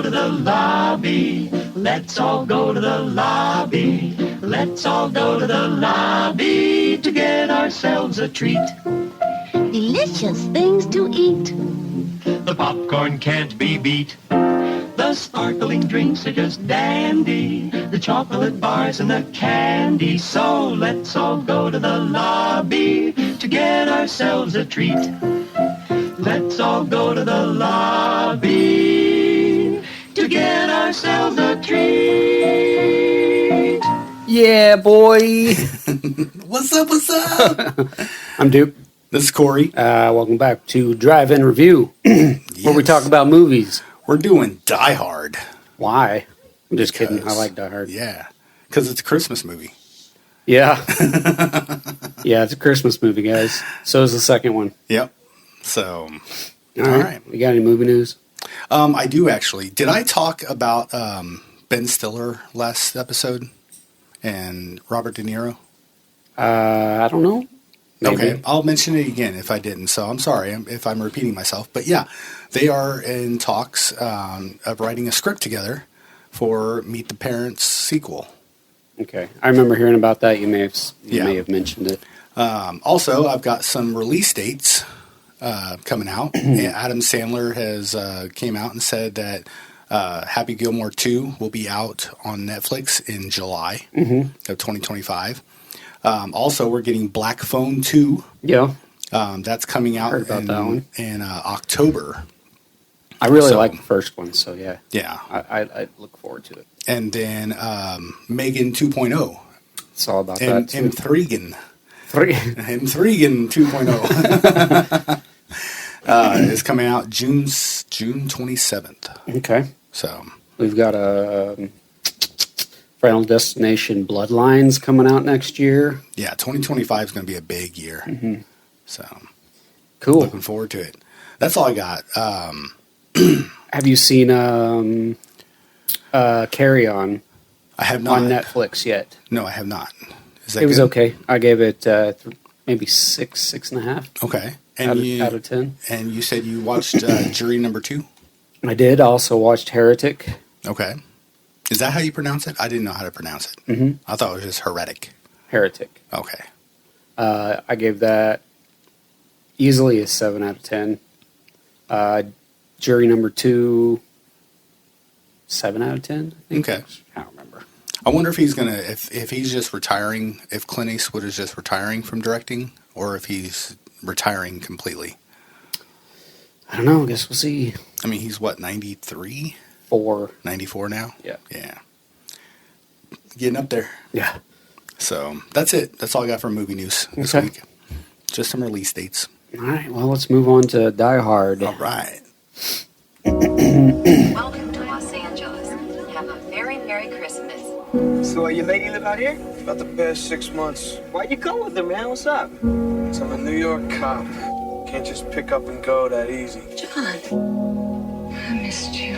go to the lobby. Let's all go to the lobby. Let's all go to the lobby to get ourselves a treat. Delicious things to eat. The popcorn can't be beat. The sparkling drinks are just dandy. The chocolate bars and the candy. So let's all go to the lobby to get ourselves a treat. Let's all go to the lobby to get ourselves a treat. Yeah, boy. What's up, what's up? I'm Duke. This is Corey. Welcome back to Drive-In Review, where we talk about movies. We're doing Die Hard. Why? I'm just kidding. I like Die Hard. Yeah, because it's a Christmas movie. Yeah. Yeah, it's a Christmas movie, guys. So is the second one. Yep. So, all right. You got any movie news? I do, actually. Did I talk about Ben Stiller last episode and Robert De Niro? I don't know. Maybe. Okay, I'll mention it again if I didn't. So I'm sorry if I'm repeating myself. But yeah, they are in talks of writing a script together for Meet the Parents sequel. Okay, I remember hearing about that. You may have mentioned it. Also, I've got some release dates coming out. Adam Sandler has came out and said that Happy Gilmore 2 will be out on Netflix in July of 2025. Also, we're getting Black Phone 2. Yeah. That's coming out in October. I really like the first one, so yeah. Yeah. I look forward to it. And then Megan 2.0. It's all about that, too. Mthrigan 2.0 is coming out June 27th. Okay. So we've got a Final Destination Bloodlines coming out next year. Yeah, 2025 is going to be a big year. Mm-hmm. So cool. Looking forward to it. That's all I got. Have you seen Carry On? I have not. On Netflix yet? No, I have not. Is that it was good? okay. I gave it maybe 6.5. Okay. Out of 10. And you said you watched Jury Number 2? I did. I also watched Heretic. Okay. Is that how you pronounce it? I didn't know how to pronounce it. Mm-hmm. I thought it was just Heretic. Heretic. Okay. I gave that easily a 7 out of 10. Jury Number 2, 7 out of 10. I think. Okay. I don't remember. I wonder if he's gonna if he's just retiring, if Clint Eastwood is just retiring from directing, or if he's retiring completely. I don't know. I guess we'll see. I mean, he's what, 93? 94 now? Yeah. Yeah. Getting up there. Yeah. So that's it. That's all I got for movie news this week. Just some release dates. All right. Well, let's move on to Die Hard. All right. Welcome to Los Angeles. Have a very Merry Christmas. So your lady live out here? About the past 6 months. Why'd you come with her, man? What's up? 'Cause I'm a New York cop. Can't just pick up and go that easy. John, I missed you.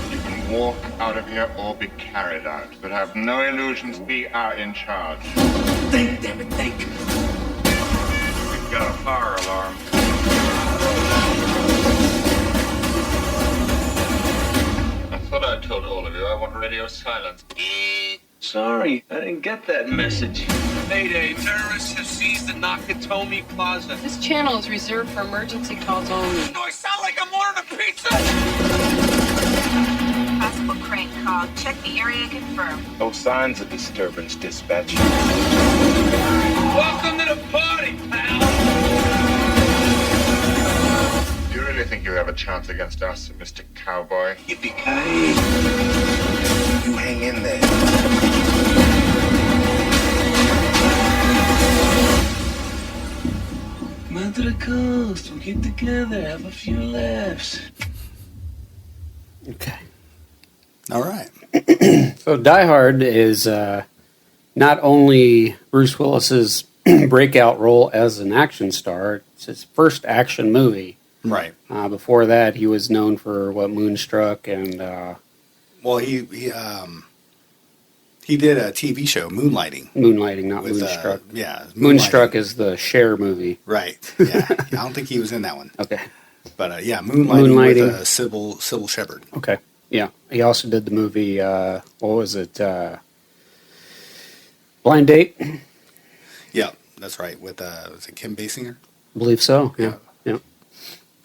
You can walk out of here or be carried out, but have no illusions we are in charge. Think, damn it, think. We've got a fire alarm. I thought I told all of you I want radio silence. Sorry, I didn't get that message. Mayday, terrorists have seized the Nakatomi Plaza. This channel is reserved for emergency calls only. Do I sound like I'm ordering a pizza? Possible crane call. Check the area and confirm. No signs of disturbance, dispatch. Welcome to the party, pal! Do you really think you have a chance against us, Mr. Cowboy? Yippee-ki-yay. You hang in there. Come out to the coast. We'll get together, have a few laughs. Okay. All right. So Die Hard is not only Bruce Willis's breakout role as an action star, it's his first action movie. Right. Before that, he was known for Moonstruck and. Well, He did a TV show, Moonlighting. Moonlighting, not with, Moonstruck. Yeah. Moonstruck is the Cher movie. Right. Yeah. I don't think he was in that one. Okay. But yeah, Moonlighting with Sybil Shepherd. Okay. Yeah. He also did the movie, what was it? Blind Date? Yeah, that's right. With, was it Kim Basinger? I believe so. Yeah.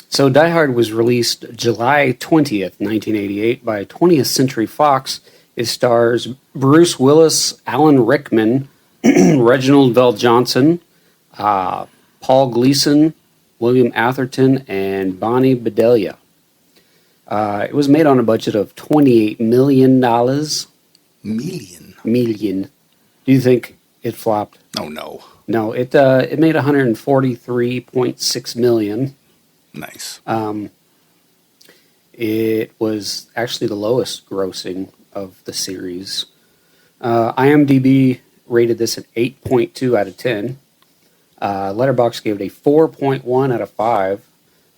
So Die Hard was released July 20th, 1988 by 20th Century Fox. It stars Bruce Willis, Alan Rickman, Reginald Vell Johnson, Paul Gleason, William Atherton, and Bonnie Bedelia. It was made on a budget of $28 million. Million. Do you think it flopped? Oh, no. No, it made $143.6 million. Nice. It was actually the lowest grossing of the series. IMDb rated this an 8.2 out of 10. Letterboxd gave it a 4.1 out of 5.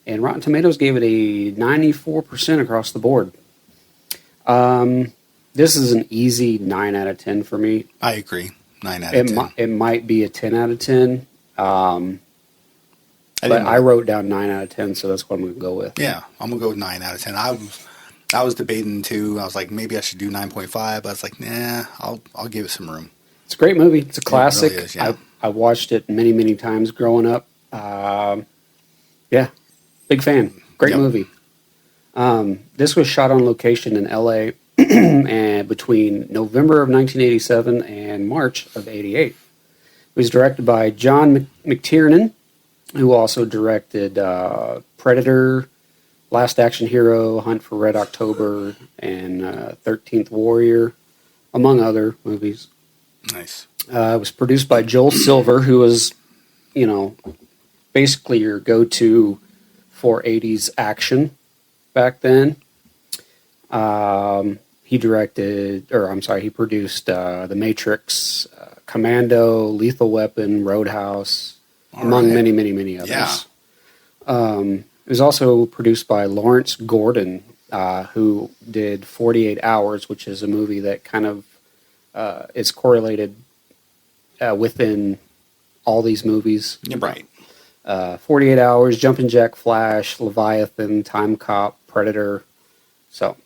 And Rotten Tomatoes gave it a 94% across the board. This is an easy 9 out of 10 for me. I agree. 9 out of 10. It might be a 10 out of 10. But I wrote down 9 out of 10, so that's what I'm going to go with. Yeah, I'm going to go with 9 out of 10. I was debating too. I was like, maybe I should do 9.5. But I was like, nah, I'll give it some room. It's a great movie. It's a classic. It really is, yeah. I watched it many, many times growing up. Yeah, big fan. Great movie. This was shot on location in L.A. and between November of 1987 and March of 88. It was directed by John McTiernan, who also directed Predator, Last Action Hero, Hunt for Red October, and 13th Warrior, among other movies. Nice. It was produced by Joel Silver, who was, basically your go-to for 80s action back then. He produced The Matrix, Commando, Lethal Weapon, Roadhouse, among many, many, many others. Yeah. It was also produced by Lawrence Gordon, who did 48 Hours, which is a movie that kind of is correlated within all these movies. You're right. 48 Hours, Jumpin' Jack Flash, Leviathan, Time Cop, Predator. So,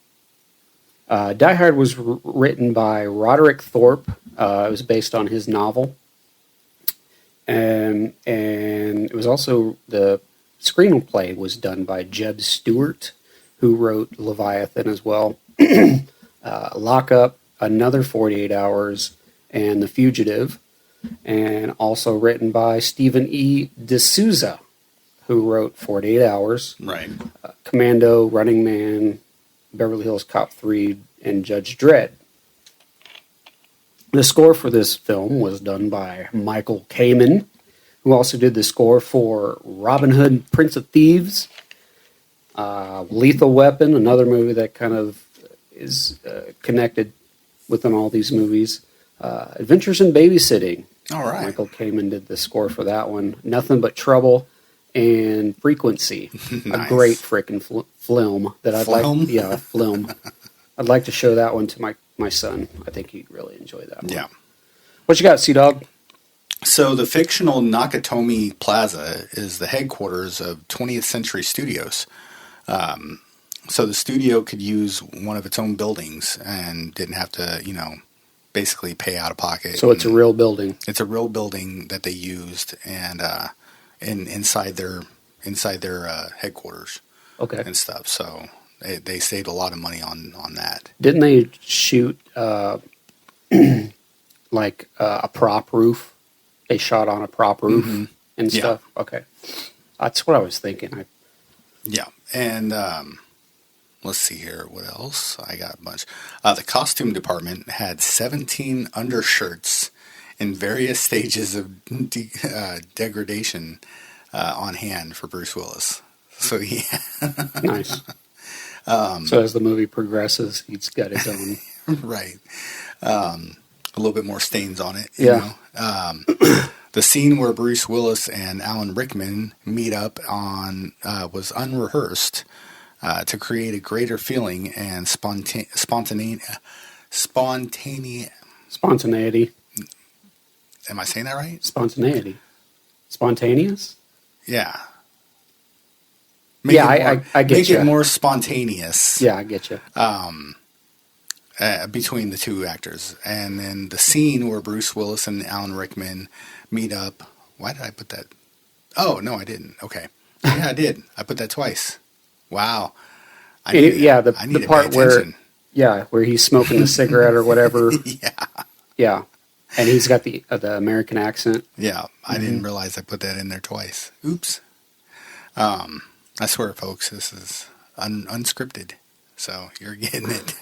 Die Hard was written by Roderick Thorpe. It was based on his novel. And it was also, the screenplay was done by Jeb Stewart, who wrote Leviathan as well. Lock Up, Another 48 Hours, and The Fugitive. And also written by Stephen E. D'Souza, who wrote 48 Hours. Right. Commando, Running Man, Beverly Hills Cop 3, and Judge Dredd. The score for this film was done by Michael Kamen, who also did the score for Robin Hood, Prince of Thieves, Lethal Weapon, another movie that kind of is connected within all these movies, Adventures in Babysitting. All right. Michael Kamen did the score for that one. Nothing But Trouble and Frequency. Nice. A great freaking film that I'd like. Yeah, film. I'd like to show that one to my son. I think he'd really enjoy that one. Yeah. What you got, Sea-Dog? So the fictional Nakatomi Plaza is the headquarters of 20th Century Studios. So the studio could use one of its own buildings and didn't have to, basically pay out of pocket. So it's a real building. It's a real building that they used, and inside their headquarters. Okay. And stuff. So they saved a lot of money on that. Didn't they shoot like a prop roof? They shot on a prop roof and stuff. Yeah. Okay, that's what I was thinking. Yeah, and let's see here. What else? I got a bunch. The costume department had 17 undershirts in various stages of degradation on hand for Bruce Willis. So yeah, nice. So as the movie progresses, he's got his own. Right. A little bit more stains on it. Yeah. The scene where Bruce Willis and Alan Rickman meet up on was unrehearsed to create a greater feeling and spontaneity Spontaneity. Am I saying that right? Spontaneity. Spontaneous? Yeah. I get Make you. it more spontaneous. Yeah, I get you. Between the two actors. And then the scene where Bruce Willis and Alan Rickman meet up. Why did I put that? Oh, no, I didn't. Okay. Yeah, I did. I put that twice. Wow. The part where he's smoking the cigarette or whatever. Yeah. Yeah. And he's got the American accent. Yeah. I didn't realize I put that in there twice. Oops. I swear, folks, this is unscripted. So you're getting it.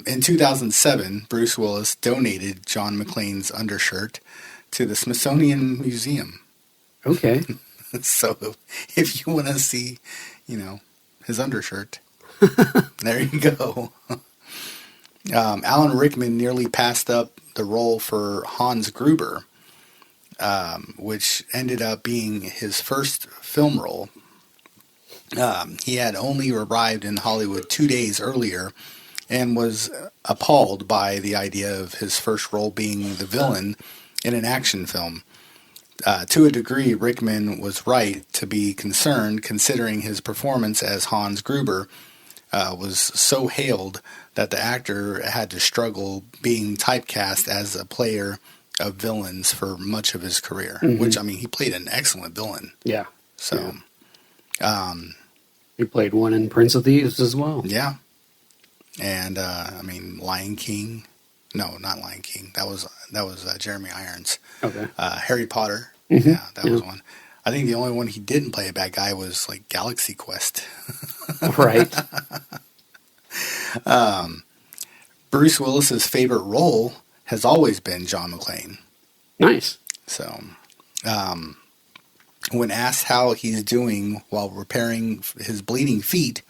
In 2007, Bruce Willis donated John McClane's undershirt to the Smithsonian Museum. Okay. So if you want to see, his undershirt, there you go. Alan Rickman nearly passed up the role for Hans Gruber, which ended up being his first film role. He had only arrived in Hollywood 2 days earlier and was appalled by the idea of his first role being the villain in an action film. To a degree, Rickman was right to be concerned, considering his performance as Hans Gruber was so hailed that the actor had to struggle being typecast as a player of villains for much of his career, which, he played an excellent villain. Yeah. So... he played one in Prince of Thieves as well. Yeah. And, Lion King. No, not Lion King. That was Jeremy Irons. Okay. Harry Potter. Yeah, that was one. I think the only one he didn't play a bad guy was, Galaxy Quest. Right. Bruce Willis's favorite role has always been John McClane. Nice. So, when asked how he's doing while repairing his bleeding feet,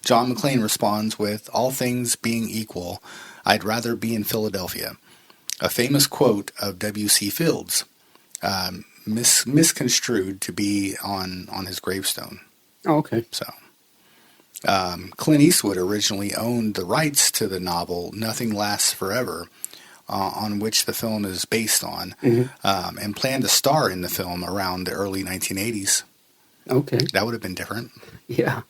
John McClane responds with, "All things being equal, I'd rather be in Philadelphia." A famous quote of W.C. Fields, misconstrued to be on his gravestone. Oh, okay. So, Clint Eastwood originally owned the rights to the novel Nothing Lasts Forever, on which the film is based on, and planned to star in the film around the early 1980s. Okay. That would have been different. Yeah.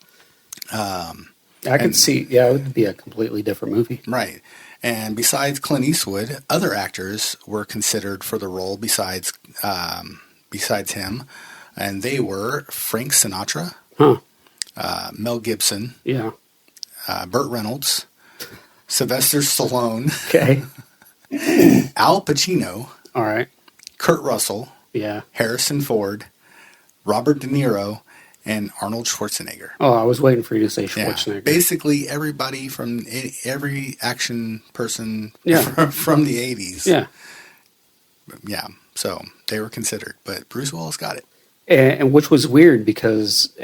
I could see, it would be a completely different movie. Right. And besides Clint Eastwood, other actors were considered for the role besides him, and they were Frank Sinatra, Mel Gibson, Burt Reynolds, Sylvester Stallone, okay, Al Pacino, all right, Kurt Russell, yeah, Harrison Ford, Robert De Niro, and Arnold Schwarzenegger. Oh, I was waiting for you to say Schwarzenegger. Yeah, basically everybody from every action person from the 80s. Yeah. Yeah, so they were considered, but Bruce Willis got it. And which was weird because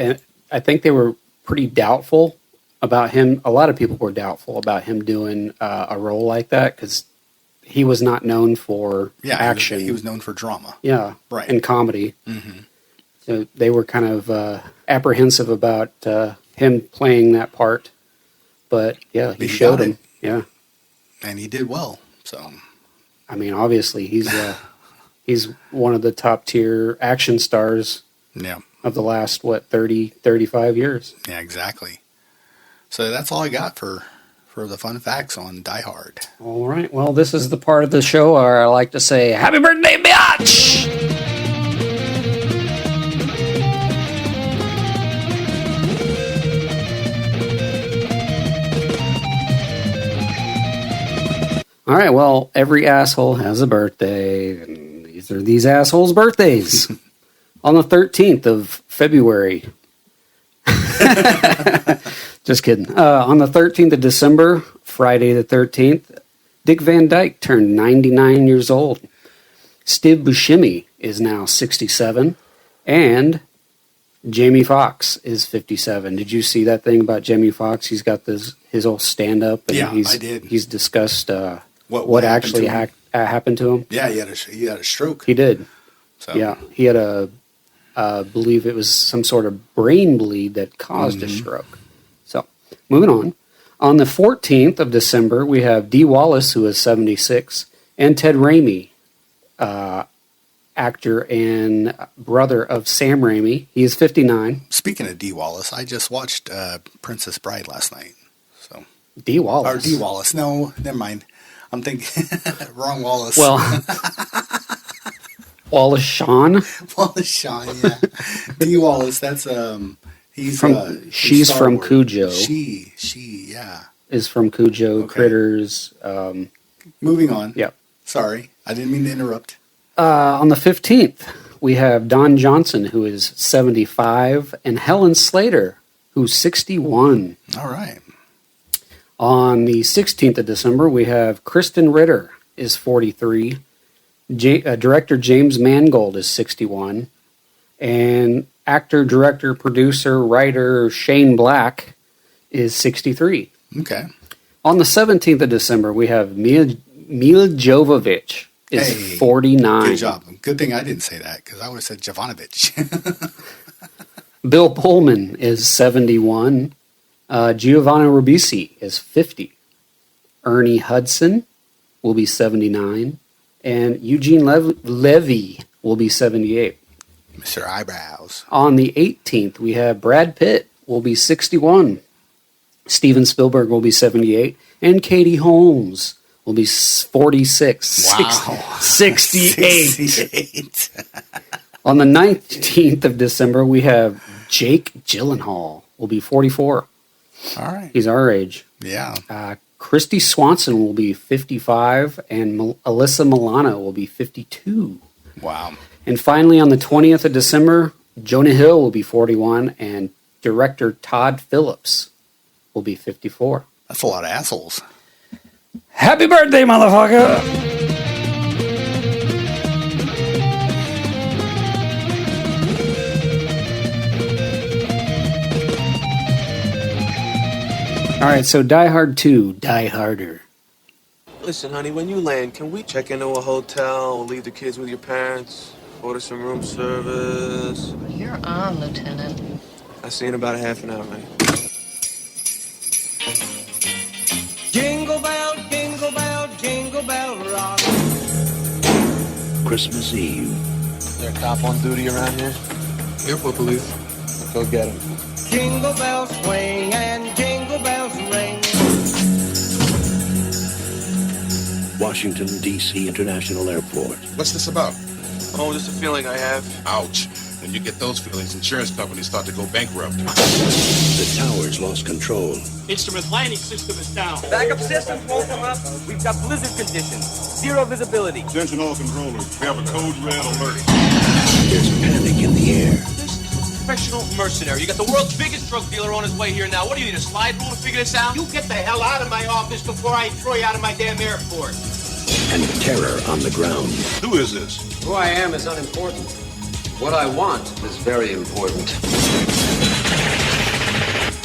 I think they were pretty doubtful about him. A lot of people were doubtful about him doing a role like that because he was not known for action. He was known for drama. Yeah, right. And comedy. Mm-hmm. So they were kind of apprehensive about him playing that part. But, yeah, he showed him. Yeah. And he did well. So, obviously, he's one of the top-tier action stars of the last, 30, 35 years. Yeah, exactly. So that's all I got for the fun facts on Die Hard. All right. Well, this is the part of the show where I like to say, happy birthday, biatch! All right, well, every asshole has a birthday, and these are these assholes' birthdays. On the 13th of February. Just kidding. On the 13th of December, Friday the 13th, Dick Van Dyke turned 99 years old. Steve Buscemi is now 67, and Jamie Foxx is 57. Did you see that thing about Jamie Foxx? He's got his old stand-up. And yeah, I did. He's discussed what actually happened to him. Yeah, he had a stroke. He did. So. Yeah, he had I believe it was some sort of brain bleed that caused a stroke. So, moving on. On the 14th of December, we have Dee Wallace, who is 76, and Ted Raimi, actor and brother of Sam Raimi. He is 59. Speaking of Dee Wallace, I just watched Princess Bride last night. So Dee Wallace. Or Dee Wallace. No, never mind. I'm thinking wrong Wallace. Well, Wallace Shawn. Wallace Shawn, yeah. Dee Wallace, that's he's from she's Star from Wars. Cujo. She, yeah. Is from Cujo, Okay. Critters. Moving on. Yep. Sorry, I didn't mean to interrupt. On the 15th, we have Don Johnson, who is 75, and Helen Slater, who's 61. All right. On the 16th of December, we have Kristen Ritter, is 43. Director James Mangold is 61. And actor, director, producer, writer Shane Black is 63. Okay. On the 17th of December, we have Mila Jovovich is 49. Good job. Good thing I didn't say that, because I would have said Jovanovic. Bill Pullman is 71. Giovanni Ribisi is 50. Ernie Hudson will be 79. And Eugene Levy will be 78. Mr. Eyebrows. On the 18th, we have Brad Pitt will be 61. Steven Spielberg will be 78. And Katie Holmes will be 46. Wow. 68. On the 19th of December, we have Jake Gyllenhaal will be 44. All right. He's our age. Yeah. Christy Swanson will be 55, and Alyssa Milano will be 52. Wow. And finally, on the 20th of December, Jonah Hill will be 41, and director Todd Phillips will be 54. That's a lot of assholes. Happy birthday, motherfucker! All right, so Die Hard 2, Die Harder. Listen, honey, when you land, can we check into a hotel or leave the kids with your parents? Order some room service? You're on, Lieutenant. I'll see you in about a half an hour, honey. Jingle bell, jingle bell rock. Christmas Eve. Is there a cop on duty around here? Airport police. Go get him. Jingle bells swing and jingle bells ring. Washington, D.C. International Airport. What's this about? Oh, just a feeling I have. Ouch. When you get those feelings, insurance companies start to go bankrupt. The towers lost control. Instrument landing system is down. Backup systems won't come up. We've got blizzard conditions. Zero visibility. Attention all controllers. We have a code red alert. There's panic in the air. Professional mercenary. You got the world's biggest drug dealer on his way here now. What do you need, a slide rule to figure this out? You get the hell out of my office before I throw you out of my damn airport. And terror on the ground. Who is this? Who I am is unimportant. What I want is very important.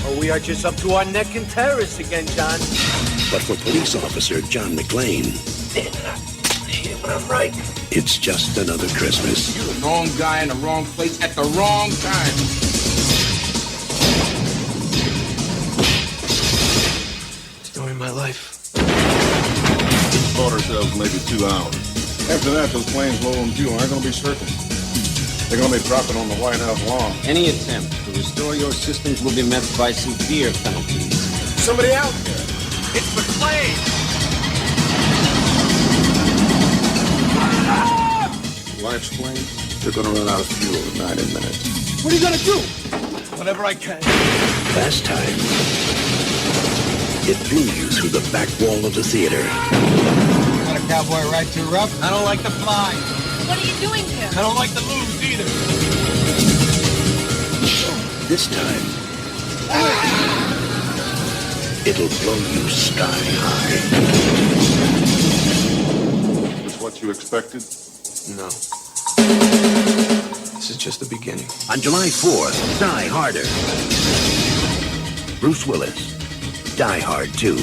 Oh, we are just up to our neck in terrorists again, John. But for police officer John McClane, I'm right. It's just another Christmas. You're the wrong guy in the wrong place at the wrong time. Story of my life. Slaughter cells maybe 2 hours. After that, those planes low on fuel aren't going to be circling. They're going to be dropping on the White House lawn. Any attempt to restore your systems will be met by severe penalties. Somebody out there. It's McClane. Life's planes, they're going to run out of fuel in 90 minutes. What are you going to do? Whatever I can. Last time, it blew you through the back wall of the theater. Got a cowboy ride too rough? I don't like to fly. What are you doing here? I don't like to lose either. This time, it'll blow you sky high. Is what you expected? No. This is just the beginning. On July 4th, Die Harder. Bruce Willis, Die Hard 2.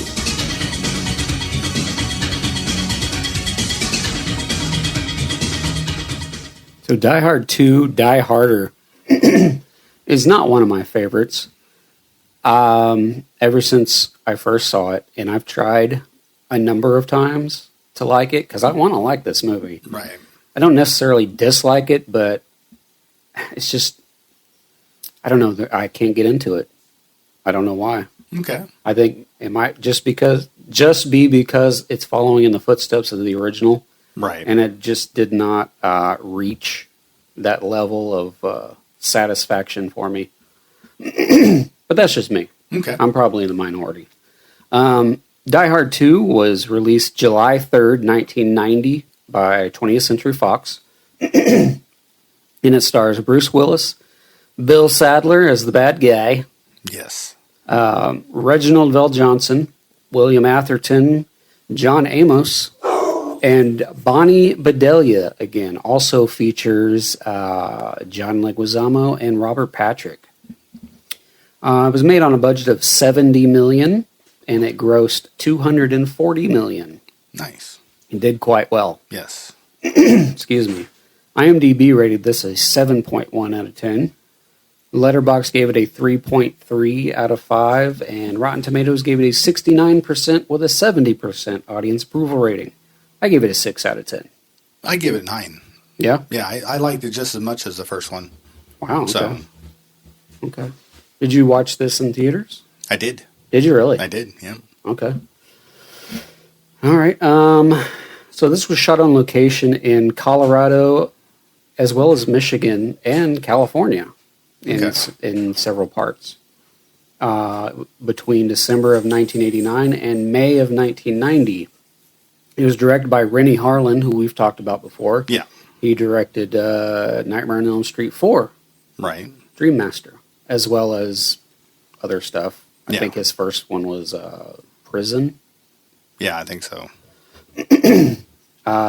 So Die Hard 2, Die Harder is not one of my favorites. Ever since I first saw it, and I've tried a number of times to like it, because I want to like this movie. Right. I don't necessarily dislike it, but it's just, I don't know, I can't get into it. I don't know why. Okay. I think it might just be because it's following in the footsteps of the original. Right. And it just did not reach that level of satisfaction for me. But that's just me. Okay. I'm probably in the minority. Die Hard 2 was released July 3rd, 1990 by 20th Century Fox. And it stars Bruce Willis, Bill Sadler as the bad guy. Yes. Reginald Vell Johnson, William Atherton, John Amos, and Bonnie Bedelia again. Also features John Leguizamo and Robert Patrick. It was made on a budget of $70 million, and it grossed $240 million. Nice. It did quite well. Yes. Excuse me. IMDb rated this a 7.1 out of 10. Letterboxd gave it a 3.3 out of 5, and Rotten Tomatoes gave it a 69% with a 70% audience approval rating. I gave it a 6 out of 10. I give it 9. Yeah? Yeah, I liked it just as much as the first one. Wow. Okay. So, okay. Did you watch this in theaters? I did. Did you really? I did, yeah. Okay. All right. So this was shot on location in Colorado, as well as Michigan and California, in several parts. Between December of 1989 and May of 1990. It was directed by Rennie Harlan, who we've talked about before. Yeah. He directed Nightmare on Elm Street 4. Right. Dream Master, as well as other stuff. I Yeah. think his first one was Prison. Yeah, I think so.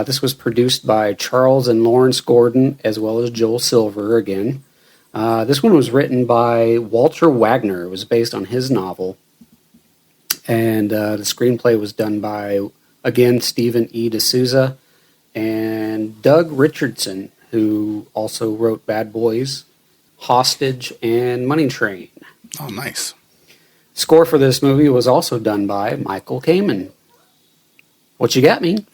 This was produced by Charles and Lawrence Gordon, as well as Joel Silver again. This one was written by Walter Wagner. It was based on his novel. And the screenplay was done by, again, Stephen E. D'Souza and Doug Richardson, who also wrote Bad Boys, Hostage, and Money Train. Oh, nice. Score for this movie was also done by Michael Kamen. What you got, me?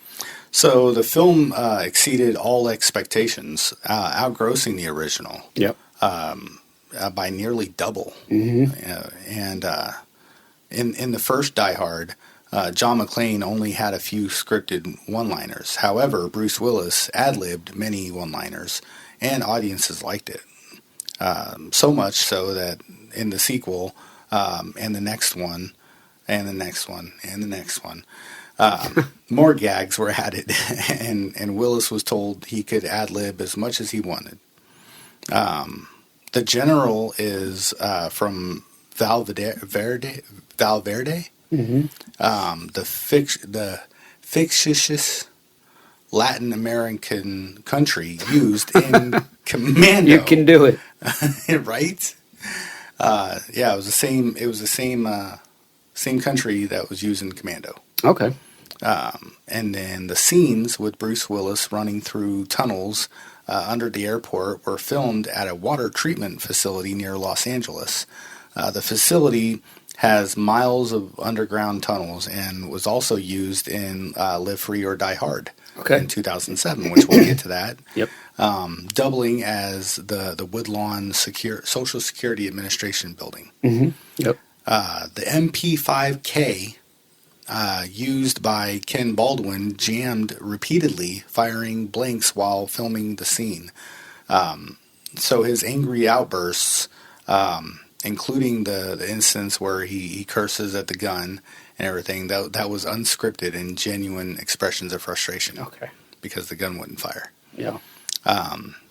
So the film exceeded all expectations, outgrossing the original. Yep. By nearly double. Mm-hmm. And in the first Die Hard, John McClane only had a few scripted one-liners. However, Bruce Willis ad-libbed many one-liners, and audiences liked it. So much so that in the sequel, and the next one, and the next one, and the next one, more gags were added, and Willis was told he could ad-lib as much as he wanted. The general is from Valverde. Mm-hmm. The fictitious Latin American country used in Commando. You can do it, right? Yeah, it was the same. It was the same country that was used in Commando. Okay. And then the scenes with Bruce Willis running through tunnels under the airport were filmed at a water treatment facility near Los Angeles. The facility has miles of underground tunnels and was also used in Live Free or Die Hard in 2007, which we'll get to that. Yep. Doubling as the Woodlawn Social Security Administration building. Mm-hmm. Yep. The MP5K used by Ken Baldwin jammed repeatedly, firing blanks while filming the scene. So his angry outbursts, including the instance where he curses at the gun and everything, that was unscripted and genuine expressions of frustration. Okay. Because the gun wouldn't fire. Yeah.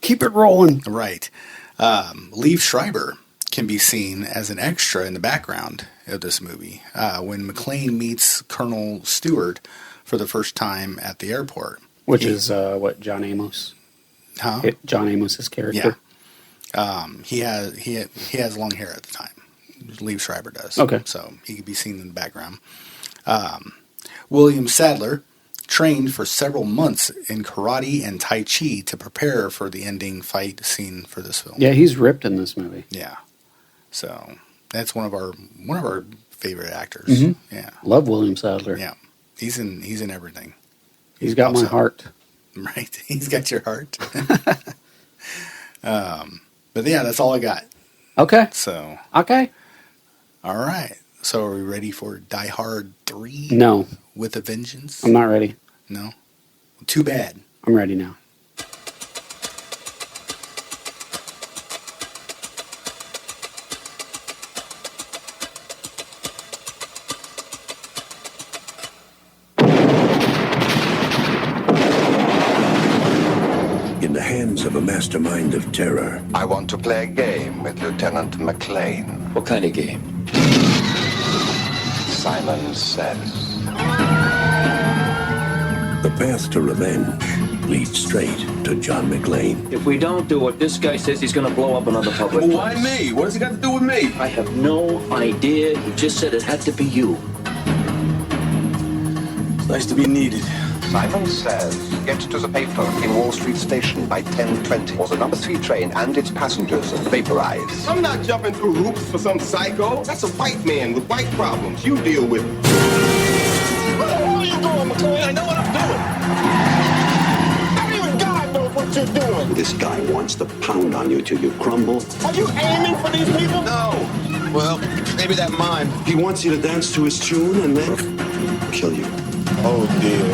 Keep it rolling. Right. Liev Schreiber can be seen as an extra in the background of this movie when McClane meets Colonel Stewart for the first time at the airport. Which is what John Amos. Huh? John Amos's character. Yeah. He has long hair at the time. Liev Schreiber does. Okay. So he could be seen in the background. William Sadler trained for several months in karate and tai chi to prepare for the ending fight scene for this film. Yeah, he's ripped in this movie. Yeah. So, That's one of our favorite actors. Mm-hmm. Yeah, love William Sadler. Yeah, he's in everything. He's got my heart. Right, he's got your heart. But yeah, that's all I got. Okay. So okay. All right. So are we ready for Die Hard 3? No. With a Vengeance? I'm not ready. No. Too bad. I'm ready now. In the hands of a mastermind of terror, I want to play a game with Lieutenant McClane. What kind of game? Simon Says. the path to revenge leads straight to John McClane. If we don't do what this guy says, he's going to blow up another public Well, why me? What has he got to do with me? I have no idea. He just said it had to be you. It's nice to be needed. Simon Says, get to the paper in Wall Street Station by 10:20, or the number 3 train and its passengers vaporize. I'm not jumping through hoops for some psycho. That's a white man with white problems. You deal with it. Where the hell are you going, McClane? I know what I'm doing. Not even God knows what you're doing. This guy wants to pound on you till you crumble. Are you aiming for these people? No. Well, maybe that mime. He wants you to dance to his tune and then kill you. Oh, dear.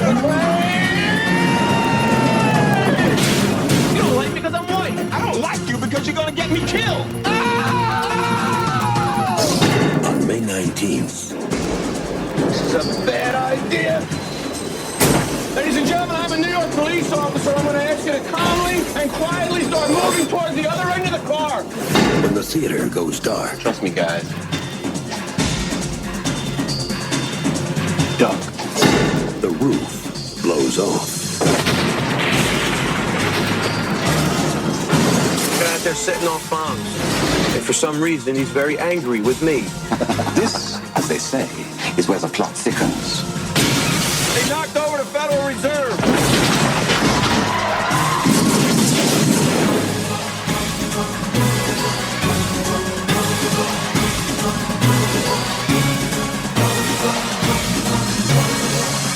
You don't like me because I'm white. I don't like you because you're going to get me killed. On May 19th. This is a bad idea. Ladies and gentlemen, I'm a New York police officer. I'm going to ask you to calmly and quietly start moving towards the other end of the car. When the theater goes dark. Trust me, guys. Duck. The roof blows off. Guy out there setting off bombs. And for some reason, he's very angry with me. This, as they say, is where the plot thickens. They knocked over the Federal Reserve.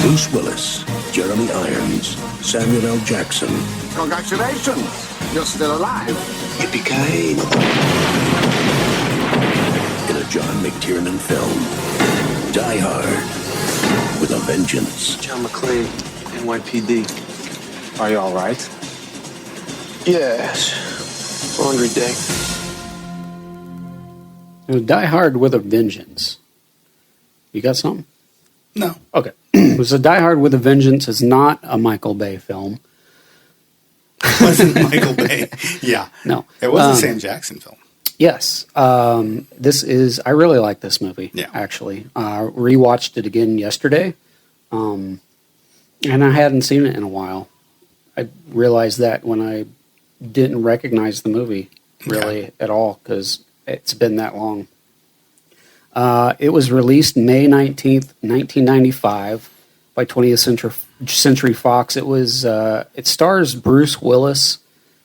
Bruce Willis, Jeremy Irons, Samuel L. Jackson. Congratulations, you're still alive. Yippee-ki-yay. In a John McTiernan film, Die Hard with a Vengeance. John McClane, NYPD. Are you all right? Yes. Laundry day. Die Hard with a Vengeance. You got something? No. Okay. So Die Hard with a Vengeance is not a Michael Bay film. It wasn't Michael Bay. Yeah. No. It was a Sam Jackson film. Yes. This is, I really like this movie, actually. Rewatched it again yesterday. And I hadn't seen it in a while. I realized that when I didn't recognize the movie really at all because it's been that long. It was released May 19th, 1995 by 20th Century Fox. It was it stars Bruce Willis,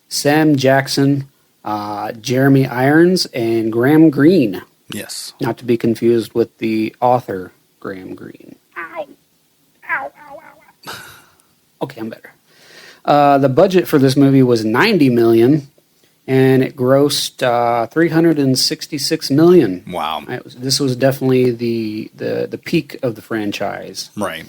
Sam Jackson, Jeremy Irons, and Graham Greene. Yes. Not to be confused with the author, Graham Greene. Ow. Ow, ow, ow. Okay, I'm better. The budget for this movie was $90 million. And it grossed $366 million. Wow! This was definitely the peak of the franchise. Right.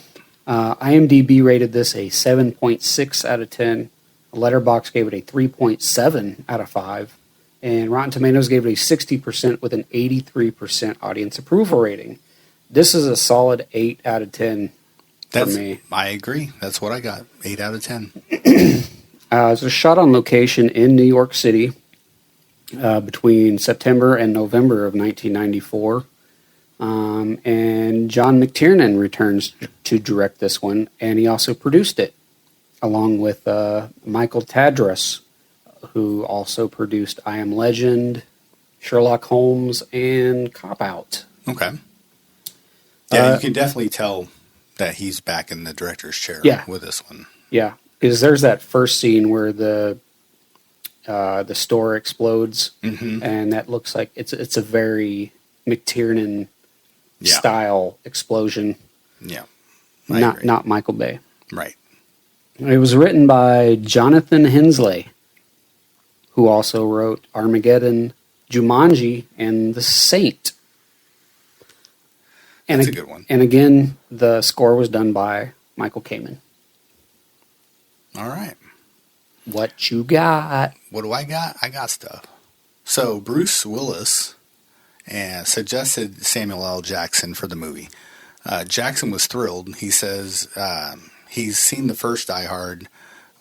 IMDb rated this a 7.6 out of 10. Letterboxd gave it a 3.7 out of 5, and Rotten Tomatoes gave it a 60% with an 83% audience approval rating. This is a solid 8 out of 10 for me. I agree. That's what I got. 8 out of 10. It was shot on location in New York City between September and November of 1994. And John McTiernan returns to direct this one, and he also produced it, along with Michael Tadros, who also produced I Am Legend, Sherlock Holmes, and Cop Out. Okay. Yeah, you can definitely tell that he's back in the director's chair with this one. Yeah. Because there's that first scene where the store explodes, and that looks like it's a very McTiernan Yeah. style explosion. Yeah. Not Michael Bay. Right. It was written by Jonathan Hensley, who also wrote Armageddon, Jumanji, and The Saint. And That's a good one. And again, the score was done by Michael Kamen. All right. What you got? What do I got? I got stuff. So Bruce Willis suggested Samuel L. Jackson for the movie. Jackson was thrilled. He says he's seen the first Die Hard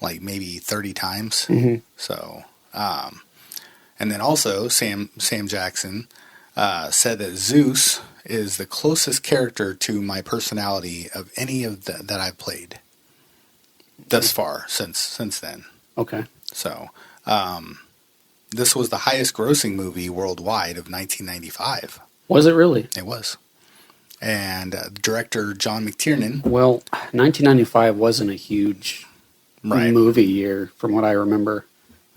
like maybe 30 times. Mm-hmm. So, and then also Sam Jackson said that Zeus is the closest character to my personality of any of that I've played thus far since then. Okay. So, this was the highest grossing movie worldwide of 1995. Was it really? It was. And director John McTiernan. Well, 1995 wasn't a huge movie year from what I remember.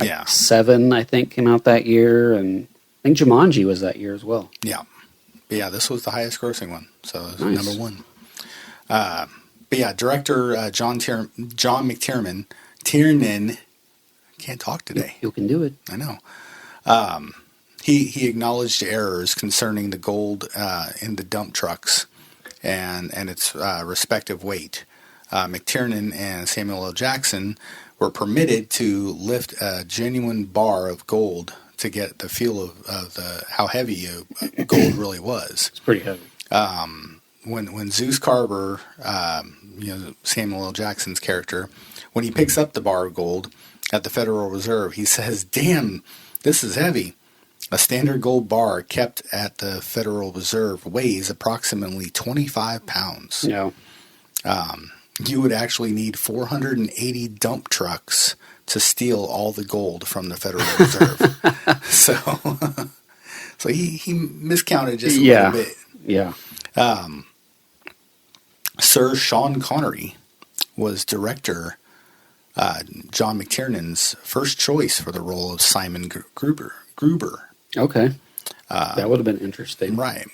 Yeah. 7, I think, came out that year, and I think Jumanji was that year as well. Yeah. But yeah, this was the highest grossing one. So it was Nice. number one. But yeah, director John McTiernan. Tiernan. Can't talk today. You can do it. I know. He acknowledged errors concerning the gold in the dump trucks and its respective weight. McTiernan and Samuel L. Jackson were permitted to lift a genuine bar of gold to get the feel of how heavy gold really was. It's pretty heavy. When Zeus Carver, Samuel L. Jackson's character, when he picks up the bar of gold at the Federal Reserve, he says, "Damn, this is heavy." A standard gold bar kept at the Federal Reserve weighs approximately 25 pounds. Yeah. You would actually need 480 dump trucks to steal all the gold from the Federal Reserve. So he miscounted just a little bit. Yeah. Sir Sean Connery was director John McTiernan's first choice for the role of Simon Gruber. Okay. That would have been interesting. Right.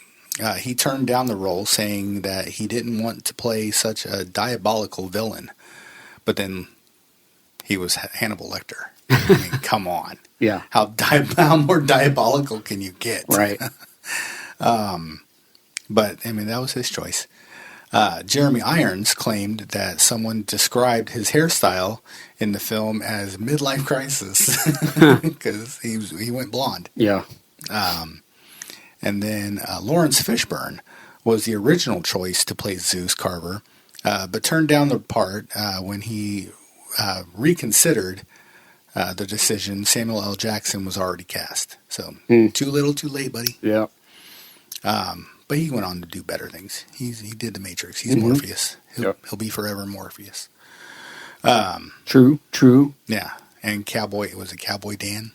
He turned down the role, saying that he didn't want to play such a diabolical villain. But then he was Hannibal Lecter. I mean, come on. Yeah. How more diabolical can you get? Right. But, I mean, that was his choice. Jeremy Irons claimed that someone described his hairstyle in the film as midlife crisis because he went blonde. Yeah. And then Lawrence Fishburne was the original choice to play Zeus Carver, but turned down the part when he reconsidered the decision. Samuel L. Jackson was already cast. So too little, too late, buddy. Yeah. But he went on to do better things. He did The Matrix. He's Morpheus. He'll be forever Morpheus. True. Yeah. And Cowboy Dan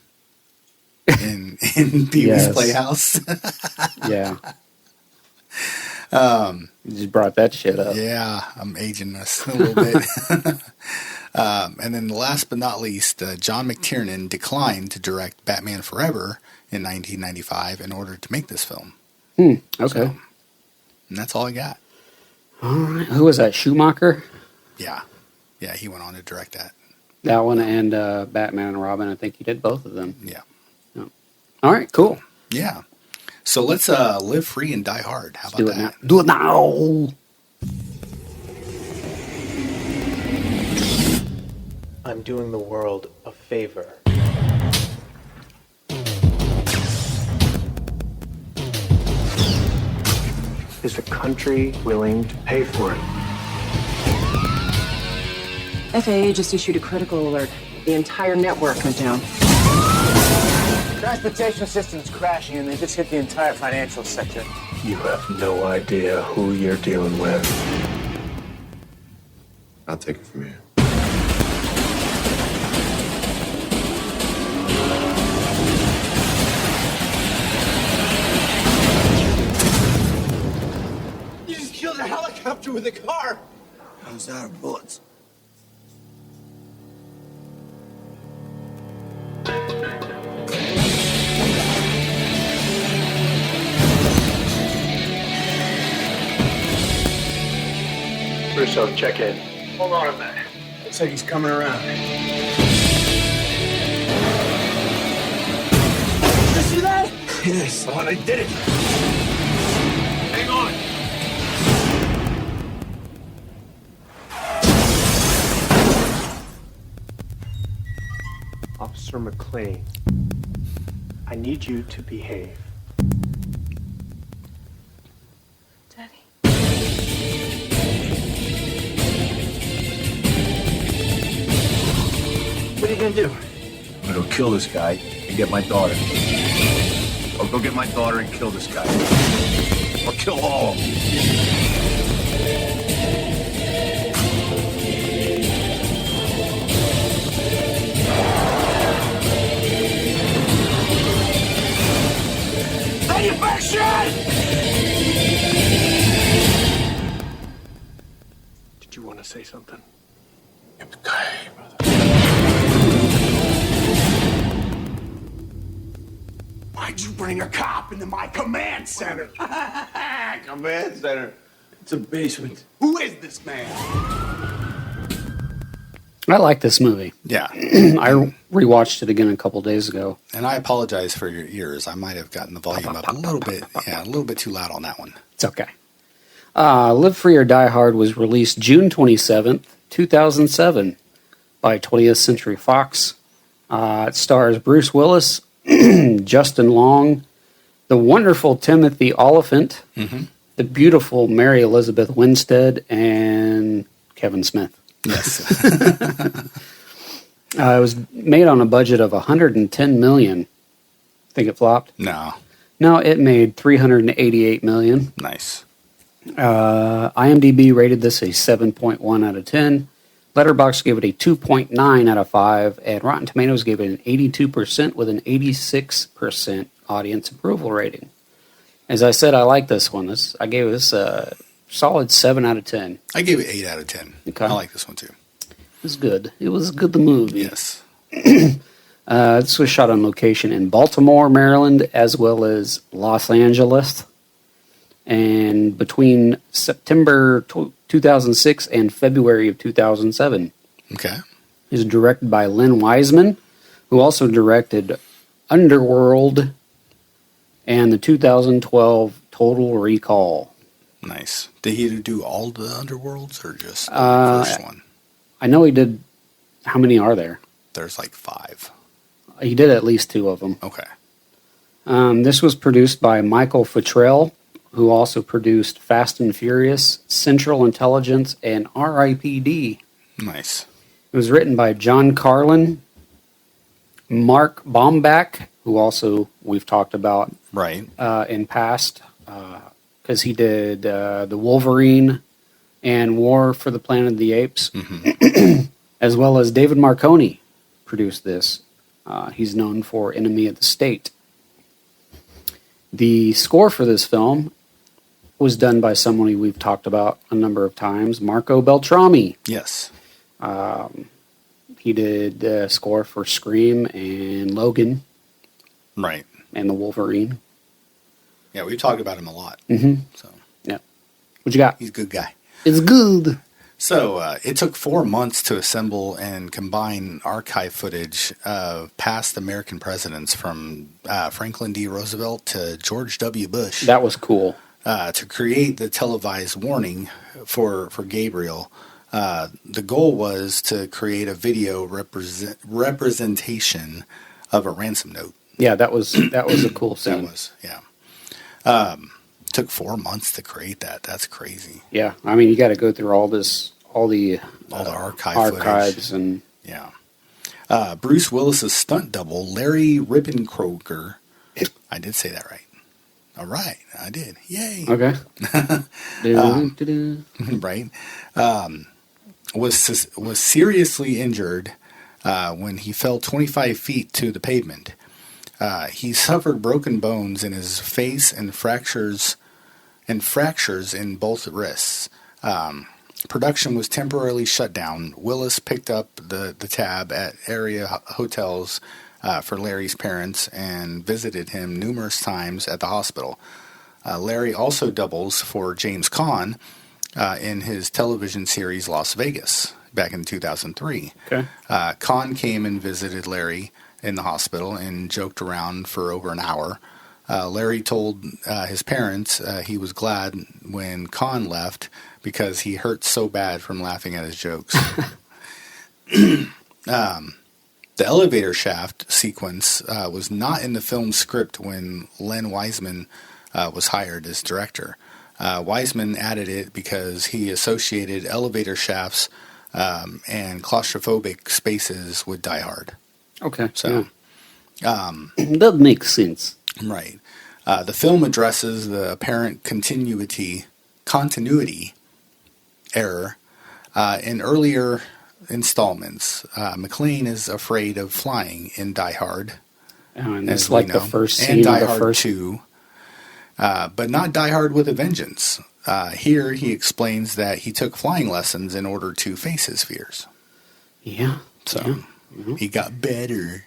in Pee-wee's Playhouse. Yeah. You just brought that shit up. Yeah, I'm aging us a little bit. And then last but not least, John McTiernan declined to direct Batman Forever in 1995 in order to make this film. Okay. So, and that's all I got. All right. Who was that? Schumacher? Yeah. Yeah, he went on to direct that. That one and Batman and Robin. I think he did both of them. Yeah. All right, cool. Yeah. So let's live free and die hard. How about that? Do it now. I'm doing the world a favor. Is the country willing to pay for it? FAA just issued a critical alert. The entire network went down. Transportation system's crashing and they just hit the entire financial sector. You have no idea who you're dealing with. I'll take it from here. You just killed a helicopter with a car. How's our bullets? so. Check in. Hold on a minute. Looks like he's coming around. You see that? Yes, I did it. Hang on. Officer McClane, I need you to behave. What are you gonna do? I'm gonna go kill this guy and get my daughter. Or go get my daughter and kill this guy. Or kill all of them. Ready for shot! Did you want to say something? Why'd you bring a cop into my command center? Command center. It's a basement. Who is this man? I like this movie. Yeah. I rewatched it again a couple days ago. And I apologize for your ears. I might have gotten the volume up a little bit. Yeah, a little bit too loud on that one. It's okay. Live Free or Die Hard was released June 27th, 2007 by 20th Century Fox. It stars Bruce Willis, Justin Long, the wonderful Timothy Oliphant, the beautiful Mary Elizabeth Winstead, and Kevin Smith. Yes. It was made on a budget of $110 million. Think it flopped? No. No, it made $388 million. Nice. IMDb rated this a 7.1 out of 10. Letterboxd gave it a 2.9 out of 5, and Rotten Tomatoes gave it an 82% with an 86% audience approval rating. As I said, I like this one. I gave this a solid 7 out of 10. I gave it 8 out of 10. Okay. I like this one too. It was good. It was good, the movie. Yes. This was shot on location in Baltimore, Maryland, as well as Los Angeles. And between September 2006 and February of 2007. Okay. It was directed by Len Wiseman, who also directed Underworld and the 2012 Total Recall. Nice. Did he do all the Underworlds or just the first one? I know he did. How many are there? There's like 5. He did at least 2 of them. Okay. This was produced by Michael Futrell, who also produced Fast and Furious, Central Intelligence, and R.I.P.D. Nice. It was written by John Carlin, Mark Baumbach, who also we've talked about in past, because he did The Wolverine and War for the Planet of the Apes, as well as David Marconi produced this. He's known for Enemy of the State. The score for this film was done by someone we've talked about a number of times, Marco Beltrami. Yes. He did score for Scream and Logan. Right. And The Wolverine. Yeah, we've talked about him a lot. So yeah. What you got? He's a good guy. It's good. So it took 4 months to assemble and combine archive footage of past American presidents from Franklin D. Roosevelt to George W. Bush. That was cool. To create the televised warning for Gabriel. The goal was to create a video representation of a ransom note. Yeah, that was a cool scene. That was, yeah. Took 4 months to create that. That's crazy. Yeah, I mean, you got to go through all the archives footage. And yeah. Bruce Willis's stunt double, Larry Rippenkroger. I did say that right. All right, I did. Yay. Okay. Right. Was seriously injured when he fell 25 feet to the pavement. He suffered broken bones in his face and fractures in both wrists. Production was temporarily shut down. Willis picked up the tab at area hotels for Larry's parents and visited him numerous times at the hospital. Larry also doubles for James Caan in his television series Las Vegas back in 2003. Okay. Kahn came and visited Larry in the hospital and joked around for over an hour. Larry told his parents he was glad when Kahn left because he hurt so bad from laughing at his jokes. The elevator shaft sequence was not in the film's script when Len Wiseman was hired as director. Wiseman added it because he associated elevator shafts and claustrophobic spaces with Die Hard. Okay. So, that makes sense. Right. The film addresses the apparent continuity error in earlier installments. McClane is afraid of flying in Die Hard. And it's like the first scene and Die of the Hard first 2. But not Die Hard with a Vengeance. Here he explains that he took flying lessons in order to face his fears. Yeah. So he got better.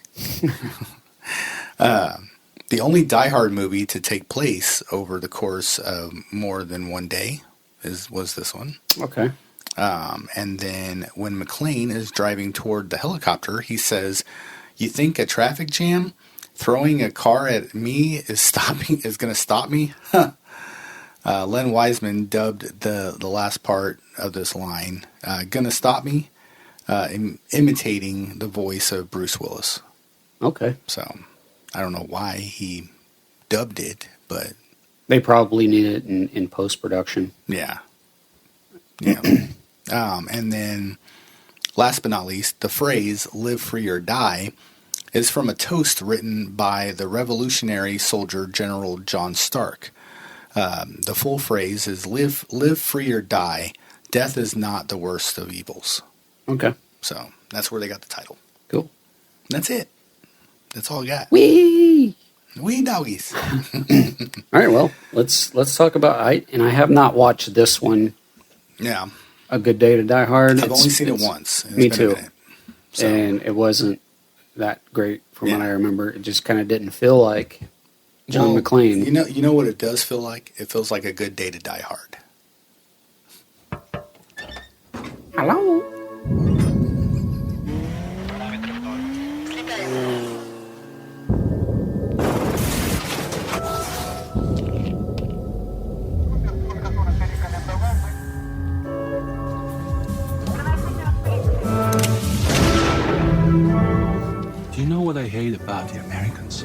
The only Die Hard movie to take place over the course of more than one day was this one. Okay. And then when McClane is driving toward the helicopter, he says, "You think a traffic jam throwing a car at me is going to stop me?" Huh. Len Wiseman dubbed the last part of this line, "Gonna stop me," imitating the voice of Bruce Willis. Okay. So I don't know why he dubbed it, but they probably need it in post-production. Yeah. Yeah. And then, last but not least, the phrase "live free or die" is from a toast written by the Revolutionary soldier General John Stark. The full phrase is "live free or die. Death is not the worst of evils." Okay. So that's where they got the title. Cool. That's it. That's all I got. Wee doggies. All right. Well, let's talk about. I have not watched this one. Yeah. A Good Day to Die Hard. I've only seen it once. Me too. And it wasn't that great from what I remember. It just kind of didn't feel like John McClane. You know what it does feel like? It feels like A Good Day to Die Hard. Hello. Do you know what I hate about the Americans?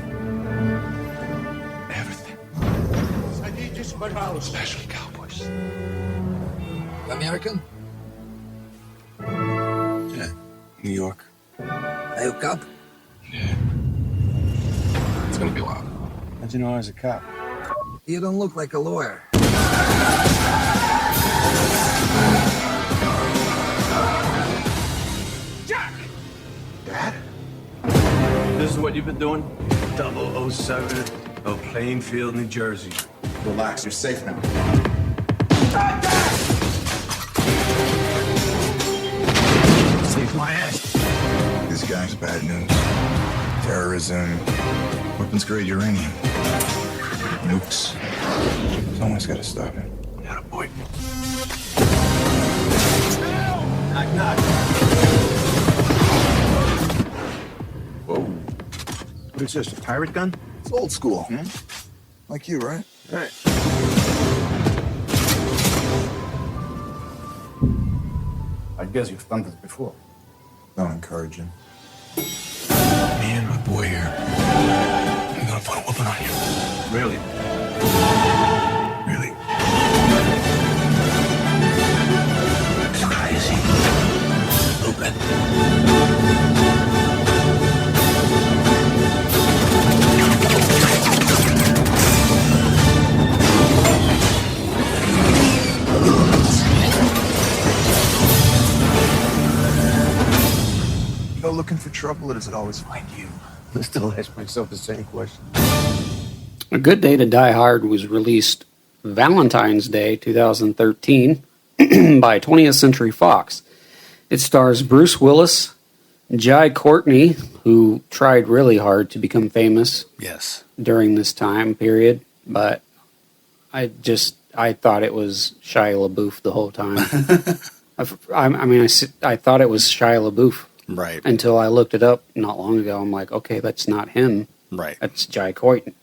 Everything. Especially cowboys. American? Yeah, New York. Are you a cop? Yeah. It's gonna be loud. How'd you know I was a cop? You don't look like a lawyer. Jack! Dad? This is what you've been doing? 007 of Plainfield, New Jersey. Relax, you're safe now. Save my ass. This guy's bad news. Terrorism, weapons-grade uranium, nukes. Someone's got to stop him. Yeah, boy. Knock, knock. Whoa. What is this, a pirate gun? It's old school. Like you, right? Right. I guess you've done this before. Don't encourage him. Me and my boy here. I'm gonna put a whooping on you. Really? Really? It's crazy. A little bit. Go looking for trouble, or does it always find you? I still ask myself the same question. A Good Day to Die Hard was released Valentine's Day 2013 by 20th Century Fox. It stars Bruce Willis, Jai Courtney, who tried really hard to become famous Yes. during this time period, but I thought it was Shia LaBeouf the whole time. I thought it was Shia LaBeouf. Right. Until I looked it up not long ago. I'm like, okay, that's not him. Right. That's Jai Courtney.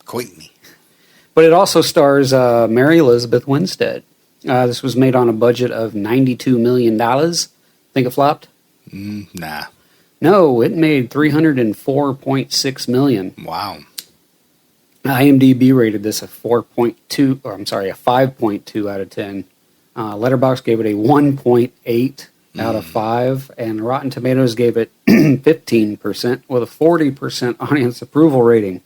Courtney. But it also stars Mary Elizabeth Winstead. This was made on a budget of $92 million. Think it flopped? Nah. No, it made $304.6 million. Wow. IMDb rated this a 5.2 out of 10. Letterboxd gave it a 1.8 out of 5, and Rotten Tomatoes gave it 15% with a 40% audience approval rating.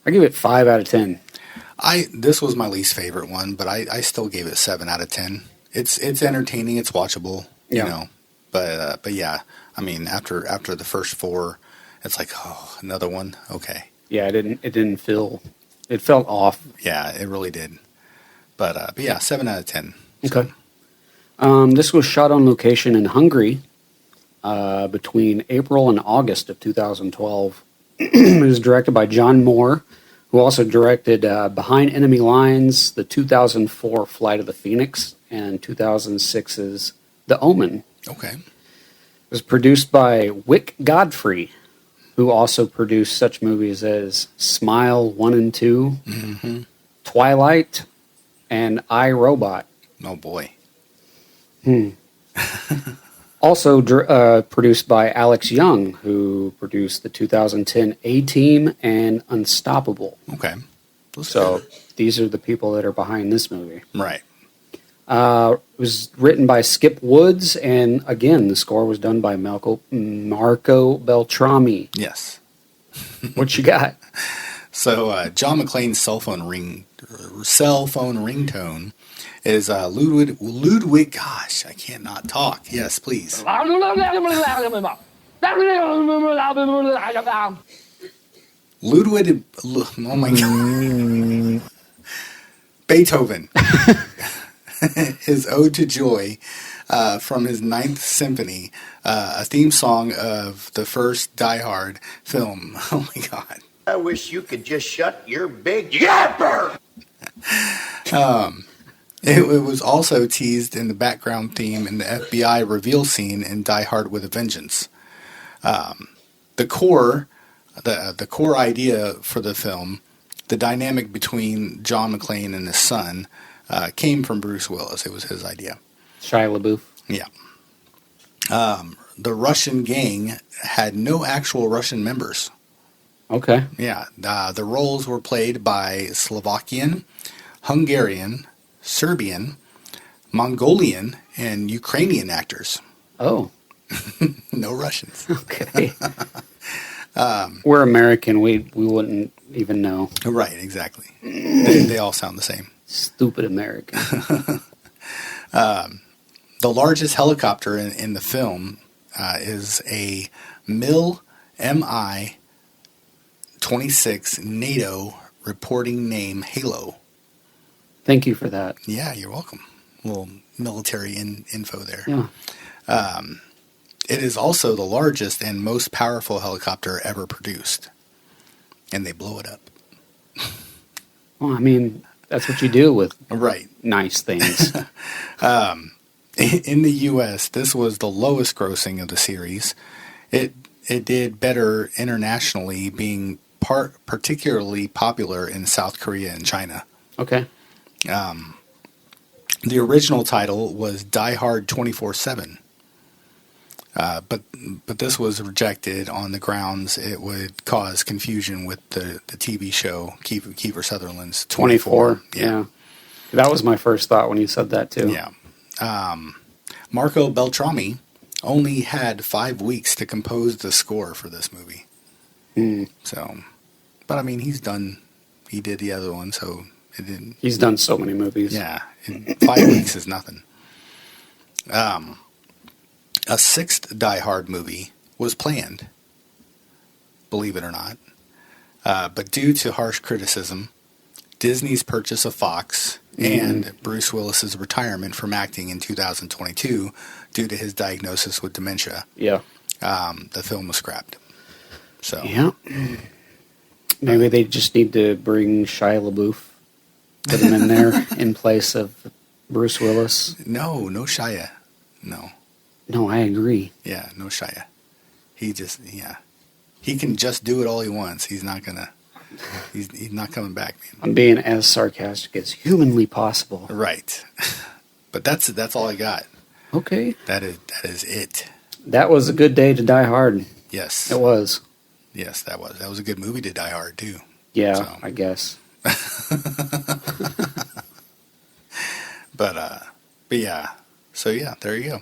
I give it 5 out of 10. This was my least favorite one, but I still gave it 7 out of 10. It's entertaining, it's watchable, you know. But yeah, I mean, after the first 4, it's like, oh, another one, okay. Yeah, it felt off. Yeah, it really did. But yeah, 7 out of 10. Okay. This was shot on location in Hungary between April and August of 2012. It was directed by John Moore, who also directed Behind Enemy Lines, the 2004 Flight of the Phoenix, and 2006's The Omen. Okay. It was produced by Wick Godfrey, who also produced such movies as Smile 1 and 2, mm-hmm. Twilight, and I, Robot. Oh, boy. Also produced by Alex Young, who produced the 2010 A-Team and Unstoppable. Okay. So these are the people that are behind this movie. Right. It was written by Skip Woods, and again, the score was done by Marco Beltrami. Yes. What you got? So John McClane's cell phone ringtone is Ludwig. Gosh, I cannot talk. Yes, please. Ludwig. Oh my God. Beethoven. His Ode to Joy from his 9th Symphony, a theme song of the first Die Hard film. Oh my God. I wish you could just shut your big yapper. It was also teased in the background theme in the FBI reveal scene in Die Hard with a Vengeance. The core idea for the film, the dynamic between John McClane and his son, came from Bruce Willis. It was his idea. Shia LaBeouf. Yeah. The Russian gang had no actual Russian members. Okay. Yeah. The roles were played by Slovakian, Hungarian, Serbian, Mongolian, and Ukrainian actors. Oh. No Russians. Okay. We're American. We wouldn't even know. Right, exactly. They all sound the same. Stupid American. The largest helicopter in the film is a Mi-26 NATO reporting name Halo. Thank you for that. Yeah, you're welcome. A little military info there. Yeah. It is also the largest and most powerful helicopter ever produced. And they blow it up. Well, I mean, that's what you do with nice things. In the U.S., this was the lowest grossing of the series. It did better internationally, being particularly popular in South Korea and China. Okay. The original title was Die Hard 24/7. But this was rejected on the grounds it would cause confusion with the TV show Kiefer Sutherland's 24. Yeah. That was my first thought when you said that too. Yeah. Marco Beltrami only had 5 weeks to compose the score for this movie. So, but I mean, he did the other one, so it didn't. He's done so many movies. Yeah. 5 weeks is nothing. A 6th Die Hard movie was planned, believe it or not. But due to harsh criticism, Disney's purchase of Fox, and Bruce Willis's retirement from acting in 2022 due to his diagnosis with dementia, the film was scrapped. So yeah, maybe they just need to bring Shia LaBeouf Put him in there in place of Bruce Willis. No Shia. No. No, I agree. Yeah, no Shia. He can just do it all he wants. He's not not coming back, man. I'm being as sarcastic as humanly possible. Right. But that's all I got. Okay. That is it. That was a good day to Die Hard. Yes. It was. Yes, that was. That was a good movie to Die Hard too. Yeah, so. I guess. But yeah. So yeah, there you go.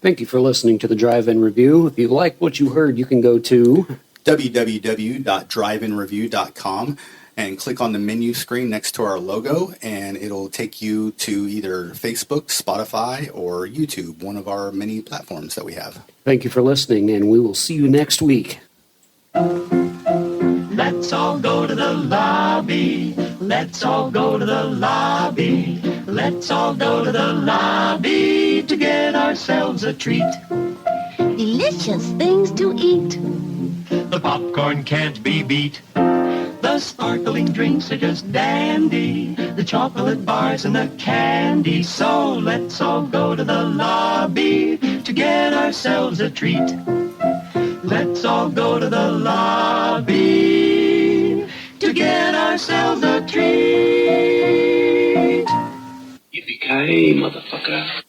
Thank you for listening to the Drive-In Review. If you like what you heard, you can go to www.driveinreview.com and click on the menu screen next to our logo, and it'll take you to either Facebook, Spotify, or YouTube, one of our many platforms that we have. Thank you for listening, and we will see you next week. Let's all go to the lobby. Let's all go to the lobby. Let's all go to the lobby to get ourselves a treat. Delicious things to eat. The popcorn can't be beat. The sparkling drinks are just dandy. The chocolate bars and the candy. So let's all go to the lobby to get ourselves a treat. Let's all go to the lobby to get ourselves a treat. Yippee-ki-yay, motherfucker.